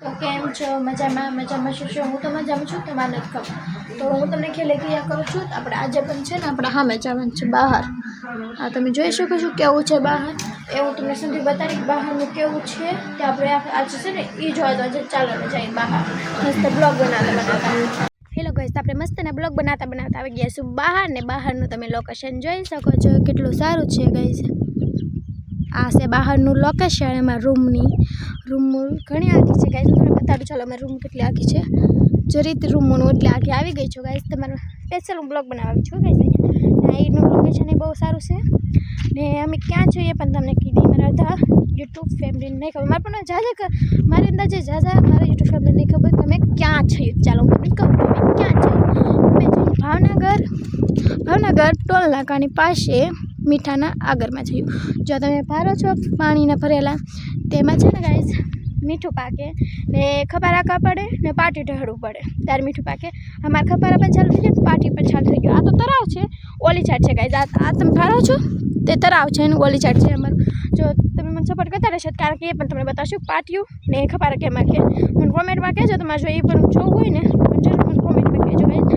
તો કેમ છો? મજામાં શું હું તો મજામાં છું. તમારે નથી ખબર તો હું તમને ખેલે ક્રિયા કરું છું. તો આપણે આજે પણ છે ને આપણે સામે જવાનું છે બહાર. આ તમે જોઈ શકો છો કેવું છે બહાર. એવું તમને સુધી બતાવી બહારનું કેવું છે કે આપણે આજે છે ને એ જોવા આજે ચાલો જઈએ બહાર મસ્ત બ્લોગ બનાવતા. હેલો ગાઈસ, આપણે મસ્તના બ્લોગ બનાવતા આવી ગયા છું બહાર ને બહારનું તમે લોકેશન જોઈ શકો છો કેટલું સારું છે ગાઈસ. આ છે બહારનું લોકેશન. એમાં રૂમ ઘણી આખી છે ગાઈસ. તમને બતાડું ચાલો અમે રૂમ કેટલી આખી છે. જરીત રૂમનું એટલે આખી આવી ગઈ છું ગાઈસ. તમારું સ્પેશિયલ હું બ્લોગ બનાવી છું ગાઈસ. અહીંયા એનું લોકેશન એ બહુ સારું છે ને અમે ક્યાં જોઈએ પણ તમને કીધી મારા અડધા યુટ્યુબ ફેમિલીને નહીં ખબર. મારે પણ મારી અંદાજે મારા યુટ્યુબ ફેમિલીને નહીં ખબર કે અમે ક્યાં છીએ. ચાલો હું તમને કહું કે અમે ક્યાં છીએ. અમે જઈએ ભાવનગર ટોલ નાકાની પાસે મીઠાના આગળમાં જઈએ. જો તમે ભારો છો પાણીના ભરેલા તેમાં છે ને ગાઈસ મીઠું પાકે ને ખપારા પડે ને પાટી ઢળવું પડે ત્યારે મીઠું પાકે. અમારે ખપારા પણ ચાલુ થઈ ગયું, પાટી પણ ચાલુ થઈ ગયું. આ તો તરાવ છે, ઓલી સાઈડ છે ગાઈસ. આ તમે ભારો છો તે તરાવ છે અને ઓલી સાઈડ છે અમારું. જો તમે મને સપોર્ટ કરતા રહેશો કારણ કે એ પણ તમને બતાવશું પાટિયું ને ખપારા કેમાં કે મને કોમેન્ટમાં કહેજો. તમારે જો એ પણ જોવું હોય ને જરૂર મને કોમેન્ટમાં કહેજો ગાઈસ.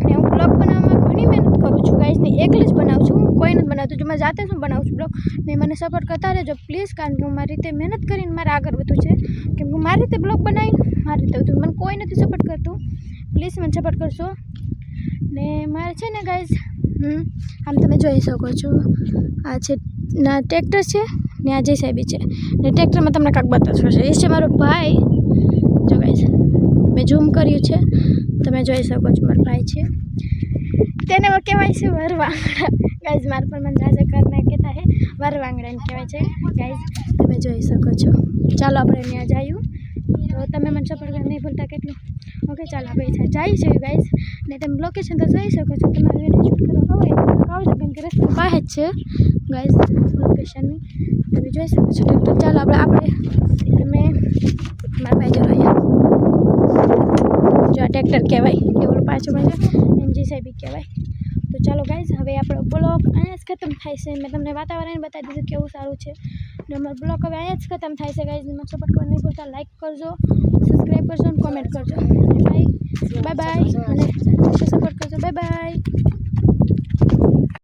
ને હું બ્લોગ બનાવવામાં ઘણી મહેનત કરું છું ગાઈસ ને એકલી જ બનાવું છું, કોઈ નથી બનાવતું. જો મેં જાતે શું બનાવું છું બ્લોગ ને મને સપોર્ટ કરતા રહેજો પ્લીઝ. કારણ કે હું મારી રીતે મહેનત કરીને મારે આગળ વધવું છે. કેમ કે મારી રીતે બ્લોગ બનાવીને મારી રીતે વધુ મને કોઈ નથી સપોર્ટ કરતું. પ્લીઝ મને સપોર્ટ કરશો. ને મારે છે ને ગાઈસ આમ તમે જોઈ શકો છો આ છે ના ટ્રેક્ટર છે ને આ જેસીબી છે ને ટ્રેક્ટરમાં તમને કાંક બતાવશો છે. એ છે મારો ભાઈ. જો ગાઈસ મેં ઝૂમ કર્યું છે, તમે જોઈ શકો છો મારો ભાઈ છે. તેને કહેવાય છે વરવાંગડા ગાઈસ. મારે પણ મને જાજા કરના કહેતા હે વરવાંગડાને કહેવાય છે ગાઈસ. તમે જોઈ શકો છો. ચાલો આપણે ત્યાં જઈએ. તો તમે મને સપોર્ટ કરવા નહીં ભૂલતા કેટલું. ઓકે ચાલો આપણે જઈએ છીએ ગાઈસ. ને તમે લોકેશન તો જોઈ શકો છો. તમારે વિડીયો શૂટ કરવા હોય આવજો કેમ કે રસ્તા પાસે જ છે ગાઈસ લોકેશનની. તમે જોઈ શકો છો ટ્રેક્ટર. ચાલો આપણે તમે મારા ભાઈ જો અહીંયા જો આ ટ્રેક્ટર કહેવાય કે ઓલું પાછું એમ જેસીબી કહેવાય. તો ચાલો ગાઈસ હવે આપણો બ્લોગ અહીંયા જ ખતમ થાય છે. મેં તમને વાતાવરણ બતાવી દીધું કેવું સારું છે ને અમારો બ્લોગ હવે અહીંયા જ ખતમ થાય છે ગાઈસ. મને સપોર્ટ કરવા નહીં ભૂલતા, લાઈક કરજો, સબસ્ક્રાઈબ કરજો અને કોમેન્ટ કરજો. બાય બાય અને સપોર્ટ કરજો. Bye bye.